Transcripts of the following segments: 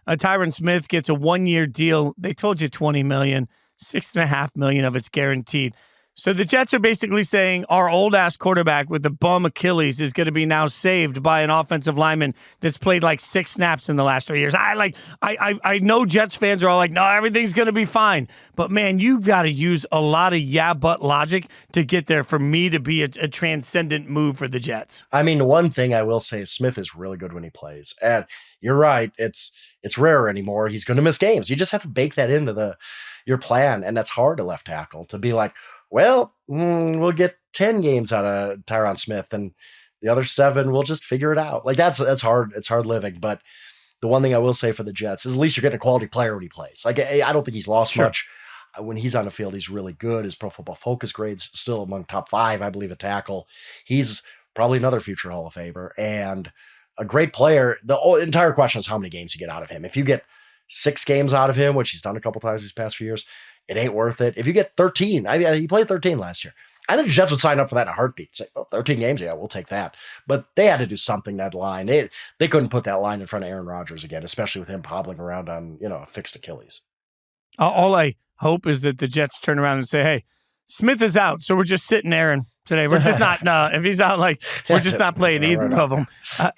Tyron Smith gets a 1-year deal. They told you $20 million, $6.5 million of it's guaranteed. So the Jets are basically saying our old-ass quarterback with the bum Achilles is going to be now saved by an offensive lineman that's played like 6 snaps in the last 3 years. I know Jets fans are all like, no, everything's going to be fine. But, man, you've got to use a lot of yeah-but logic to get there for me to be a transcendent move for the Jets. I mean, one thing I will say is Smith is really good when he plays. And you're right, it's rare anymore. He's going to miss games. You just have to bake that into your plan, and that's hard to left tackle, to be like, well, we'll get 10 games out of Tyron Smith, and the other 7, we'll just figure it out. Like, that's hard. It's hard living. But the one thing I will say for the Jets is at least you're getting a quality player when he plays. Like, I don't think he's lost much. When he's on the field, he's really good. His Pro Football Focus grade's still among top 5, I believe, at tackle. He's probably another future Hall of Famer and a great player. The entire question is how many games you get out of him. If you get 6 games out of him, which he's done a couple times these past few years, it ain't worth it. If you get 13, I mean, he played 13 last year. I think the Jets would sign up for that in a heartbeat. Say, 13 games, yeah, we'll take that. But they had to do something, that line. They couldn't put that line in front of Aaron Rodgers again, especially with him hobbling around on, a fixed Achilles. All I hope is that the Jets turn around and say, hey, Smith is out, so we're just sitting Aaron today. We're just not, no, if he's out, we're just not playing either of them.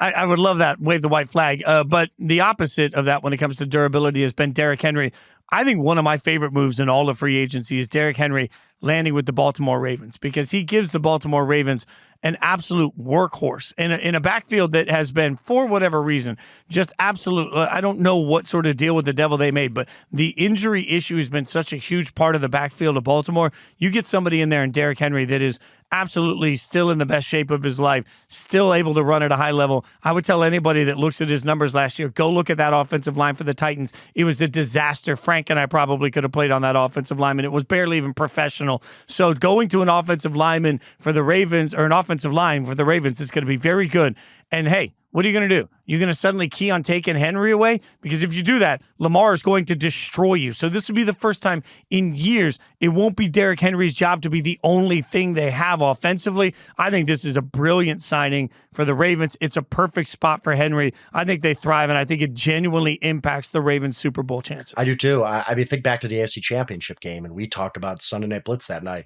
I would love that, wave the white flag. But the opposite of that when it comes to durability has been Derrick Henry. I think one of my favorite moves in all of free agency is Derrick Henry landing with the Baltimore Ravens, because he gives the Baltimore Ravens an absolute workhorse in a backfield that has been, for whatever reason, just absolute. I don't know what sort of deal with the devil they made, but the injury issue has been such a huge part of the backfield of Baltimore. You get somebody in there in Derrick Henry that is absolutely still in the best shape of his life, still able to run at a high level. I would tell anybody that looks at his numbers last year, go look at that offensive line for the Titans. It was a disaster. Frank and I probably could have played on that offensive lineman. It was barely even professional. So going to an offensive lineman for the Ravens, or an offensive line for the Ravens, is going to be very good. And hey, what are you going to do? You're going to suddenly key on taking Henry away? Because if you do that, Lamar is going to destroy you. So this will be the first time in years it won't be Derrick Henry's job to be the only thing they have offensively. I think this is a brilliant signing for the Ravens. It's a perfect spot for Henry. I think they thrive, and I think it genuinely impacts the Ravens' Super Bowl chances. I do too. I mean, think back to the AFC Championship game, and we talked about Sunday Night Blitz that night.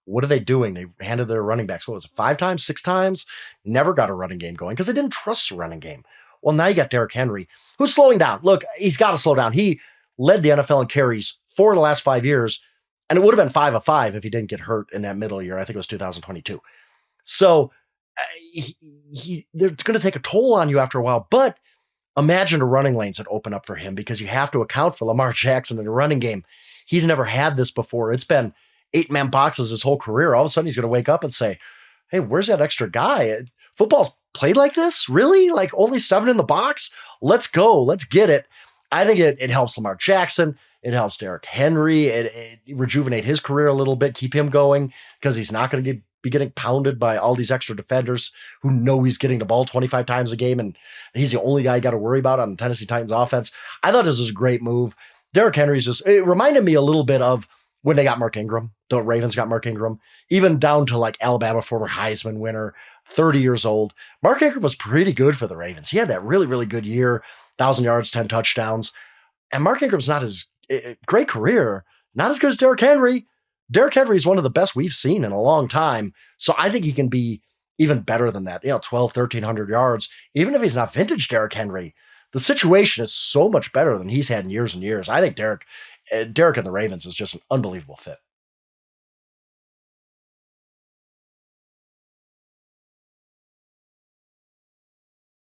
What are they doing? They handed their running backs, 5 times, 6 times? Never got a running game going because they didn't trust the running game. Well, now you got Derrick Henry, who's slowing down. Look, he's got to slow down. He led the NFL in carries 4 of the last 5 years, and it would have been 5 of 5 if he didn't get hurt in that middle year. I think it was 2022. So it's going to take a toll on you after a while, but imagine the running lanes that open up for him, because you have to account for Lamar Jackson in the running game. He's never had this before. It's been 8-man boxes his whole career. All of a sudden he's going to wake up and say, hey, where's that extra guy? Football's played like this? Really? Like only 7 in the box? Let's go. Let's get it. I think it helps Lamar Jackson. It helps Derrick Henry. It rejuvenate his career a little bit, keep him going, because he's not going to be getting pounded by all these extra defenders who know he's getting the ball 25 times a game, and he's the only guy you got to worry about on the Tennessee Titans offense. I thought this was a great move. Derrick Henry's it reminded me a little bit of when they got Mark Ingram. The Ravens got Mark Ingram, even down to like Alabama former Heisman winner, 30 years old. Mark Ingram was pretty good for the Ravens. He had that really, really good year, 1,000 yards, 10 touchdowns. And Mark Ingram's not as great career, not as good as Derrick Henry. Derrick Henry is one of the best we've seen in a long time. So I think he can be even better than that, 12, 1,300 yards, even if he's not vintage Derrick Henry. The situation is so much better than he's had in years and years. I think Derrick and the Ravens is just an unbelievable fit.